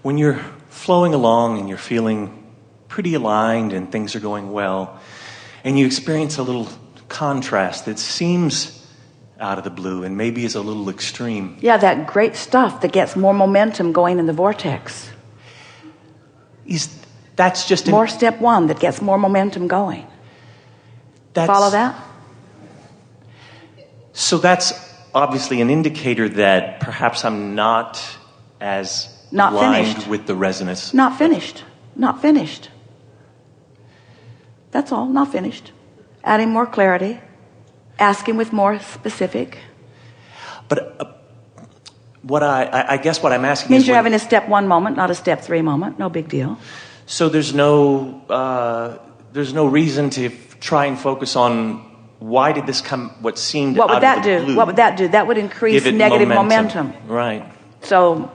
when you're flowing along and you're feeling pretty aligned and things are going well, and you experience a little contrast that seems out of the blue and maybe is a little extreme. Yeah, that great stuff that gets more momentum going in the vortex. That's just more step one that gets more momentum going. Follow that? So that's obviously an indicator that perhaps I'm not as aligned with the resonance. Not finished. Not finished. That's all. Not finished. Adding more clarity. Asking with more specific. But what I guess what I'm asking means you're having a step one moment, not a step three moment. No big deal. So there's no reason to try and focus on why did this come, what seemed out of the blue. What would that do? That would increase negative momentum. Right. So,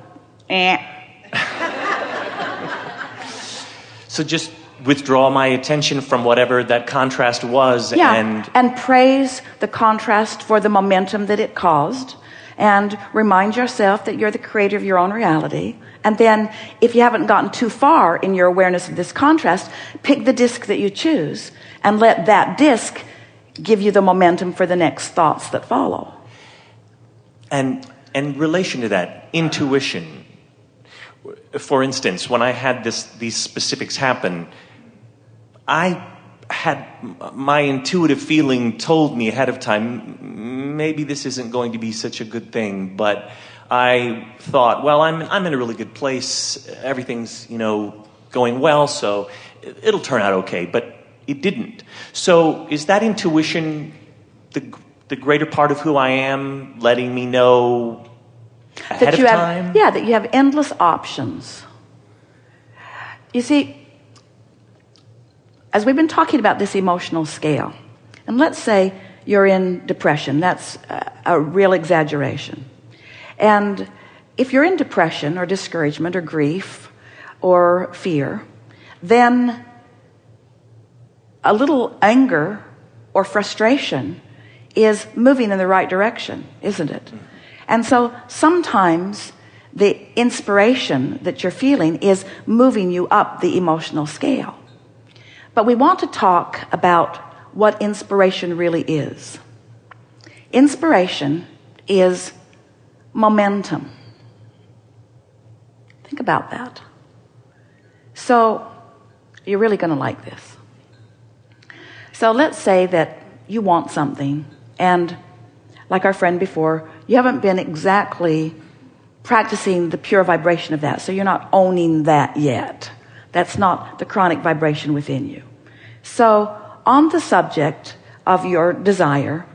So just withdraw my attention from whatever that contrast was. And praise the contrast for the momentum that it caused. And remind yourself that you're the creator of your own reality. And then, if you haven't gotten too far in your awareness of this contrast, pick the disc that you choose and let that disc give you the momentum for the next thoughts that follow. And in relation to that, intuition. For instance, when I had these specifics happen, I had my intuitive feeling told me ahead of time, maybe this isn't going to be such a good thing, but I thought, well, I'm in a really good place. Everything's, going well, so it'll turn out okay, but it didn't. So is that intuition the greater part of who I am, letting me know ahead of time? Yeah, that you have endless options. You see, as we've been talking about this emotional scale, and let's say you're in depression, that's a real exaggeration. And if you're in depression or discouragement or grief or fear, then a little anger or frustration is moving in the right direction, isn't it? And so sometimes the inspiration that you're feeling is moving you up the emotional scale. But we want to talk about what inspiration really is. Inspiration is momentum. Think about that. So you're really going to like this. So let's say that you want something, and like our friend before, you haven't been exactly practicing the pure vibration of that, so you're not owning that yet. That's not the chronic vibration within you. So on the subject of your desire,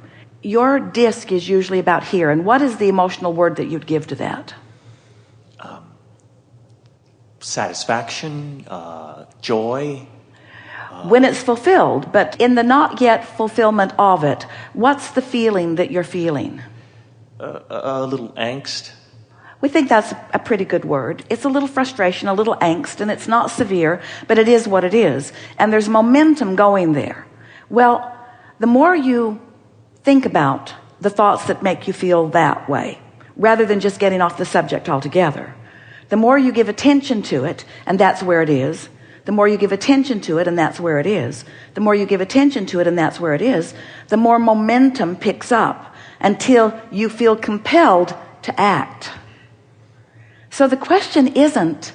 your disc is usually about here. And what is the emotional word that you'd give to that? Satisfaction, joy. When it's fulfilled, but in the not yet fulfillment of it, what's the feeling that you're feeling? A little angst. We think that's a pretty good word. It's a little frustration, a little angst, and it's not severe, but it is what it is. And there's momentum going there. Well, the more you think about the thoughts that make you feel that way, rather than just getting off the subject altogether, the more you give attention to it, and that's where it is, the more you give attention to it, and that's where it is, the more you give attention to it, and that's where it is, the more momentum picks up until you feel compelled to act. So the question isn't,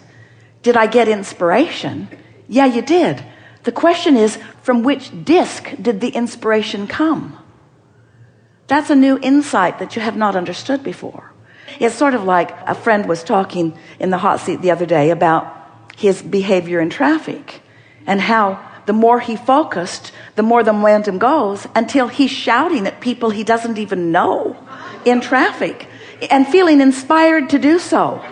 did I get inspiration? Yeah, you did. The question is, from which disc did the inspiration come? That's a new insight that you have not understood before. It's sort of like a friend was talking in the hot seat the other day about his behavior in traffic and how the more he focused, the more the momentum goes until he's shouting at people he doesn't even know in traffic and feeling inspired to do so.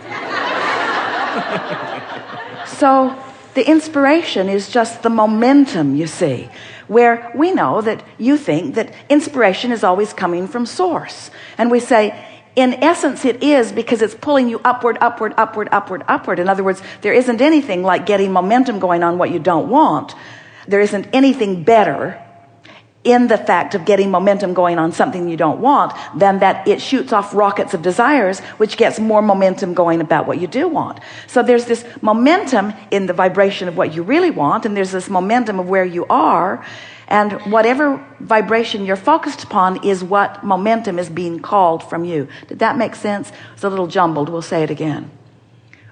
So the inspiration is just the momentum, you see, where we know that you think that inspiration is always coming from source. And we say, in essence, it is, because it's pulling you upward, upward, upward, upward, upward. In other words, there isn't anything like getting momentum going on what you don't want. There isn't anything better in the fact of getting momentum going on something you don't want than that it shoots off rockets of desires, which gets more momentum going about what you do want. So there's this momentum in the vibration of what you really want, and there's this momentum of where you are, and whatever vibration you're focused upon is what momentum is being called from you. Did that make sense? It's a little jumbled. We'll say it again.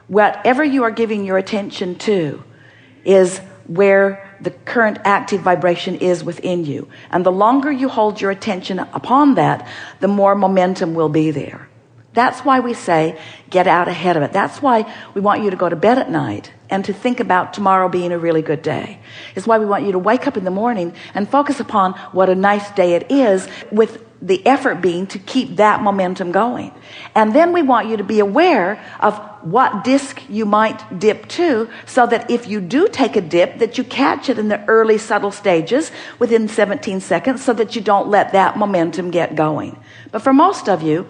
Whatever you are giving your attention to is where the current active vibration is within you. And the longer you hold your attention upon that, the more momentum will be there. That's why we say, get out ahead of it. That's why we want you to go to bed at night and to think about tomorrow being a really good day. It's why we want you to wake up in the morning and focus upon what a nice day it is, with the effort being to keep that momentum going. And then we want you to be aware of what disc you might dip to, so that if you do take a dip, that you catch it in the early subtle stages within 17 seconds, so that you don't let that momentum get going. But for most of you,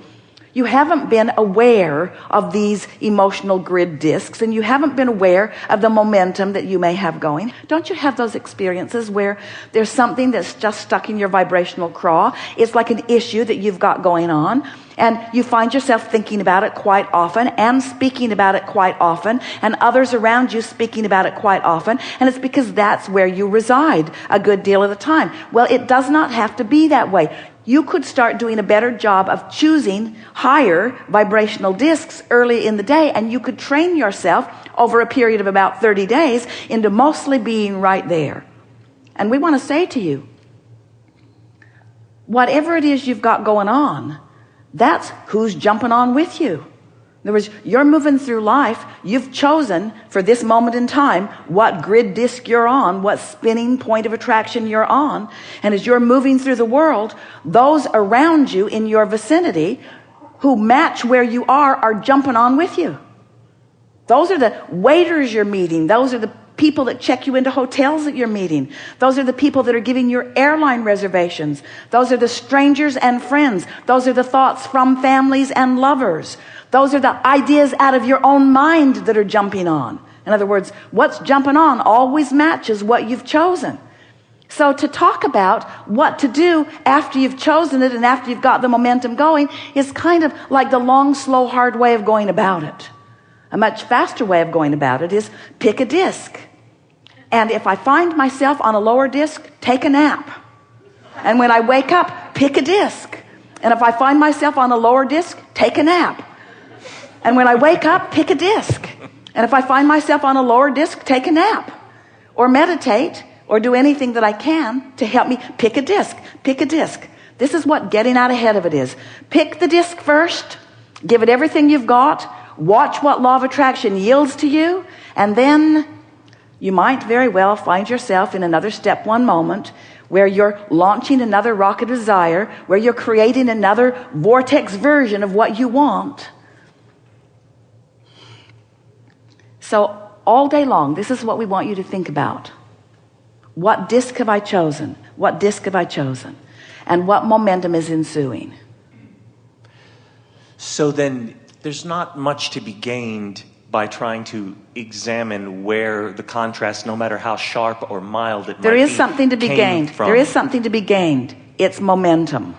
you haven't been aware of these emotional grid discs, and you haven't been aware of the momentum that you may have going. Don't you have those experiences where there's something that's just stuck in your vibrational craw? It's like an issue that you've got going on, and you find yourself thinking about it quite often and speaking about it quite often, and others around you speaking about it quite often, and it's because that's where you reside a good deal of the time. Well, it does not have to be that way. You could start doing a better job of choosing higher vibrational discs early in the day, and you could train yourself over a period of about 30 days into mostly being right there. And we want to say to you, whatever it is you've got going on, that's who's jumping on with you. In other words, you're moving through life. You've chosen for this moment in time what grid disc you're on, what spinning point of attraction you're on. And as you're moving through the world, those around you in your vicinity who match where you are jumping on with you. Those are the waiters you're meeting. Those are the people that check you into hotels that you're meeting. Those are the people that are giving your airline reservations. Those are the strangers and friends. Those are the thoughts from families and lovers. Those are the ideas out of your own mind that are jumping on. In other words, what's jumping on always matches what you've chosen. So to talk about what to do after you've chosen it and after you've got the momentum going is kind of like the long, slow, hard way of going about it. A much faster way of going about it is pick a disc. And if I find myself on a lower disc, take a nap. And when I wake up, pick a disc. And if I find myself on a lower disc, take a nap. And when I wake up, pick a disc. And if I find myself on a lower disc, take a nap. Or meditate, or do anything that I can to help me pick a disc. Pick a disc. This is what getting out ahead of it is. Pick the disc first. Give it everything you've got. Watch what law of attraction yields to you. And then you might very well find yourself in another step one moment where you're launching another rocket of desire, where you're creating another vortex version of what you want. So all day long, this is what we want you to think about. What disc have I chosen? What disc have I chosen? And what momentum is ensuing? So then there's not much to be gained by trying to examine where the contrast, no matter how sharp or mild it might be, there is something to be gained. There is something to be gained. It's momentum.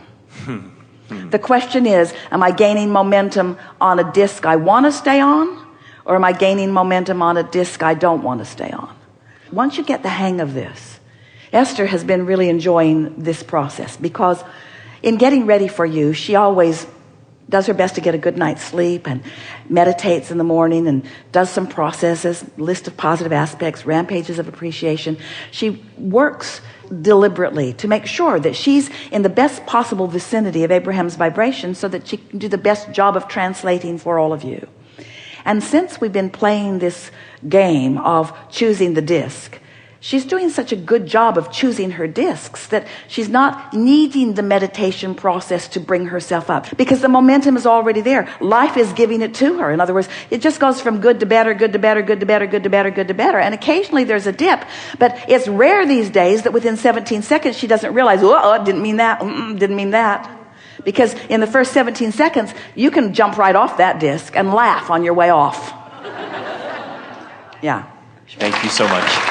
The question is, am I gaining momentum on a disc I want to stay on? Or am I gaining momentum on a disc I don't want to stay on? Once you get the hang of this, Esther has been really enjoying this process, because in getting ready for you, she always does her best to get a good night's sleep and meditates in the morning and does some processes, list of positive aspects, rampages of appreciation. She works deliberately to make sure that she's in the best possible vicinity of Abraham's vibration so that she can do the best job of translating for all of you. And since we've been playing this game of choosing the disc, she's doing such a good job of choosing her discs that she's not needing the meditation process to bring herself up, because the momentum is already there. Life is giving it to her. In other words, it just goes from good to better, good to better, good to better, good to better, good to better. And occasionally there's a dip, but it's rare these days that within 17 seconds she doesn't realize, oh, didn't mean that, didn't mean that. Because in the first 17 seconds, you can jump right off that disc and laugh on your way off. Yeah. Thank you so much.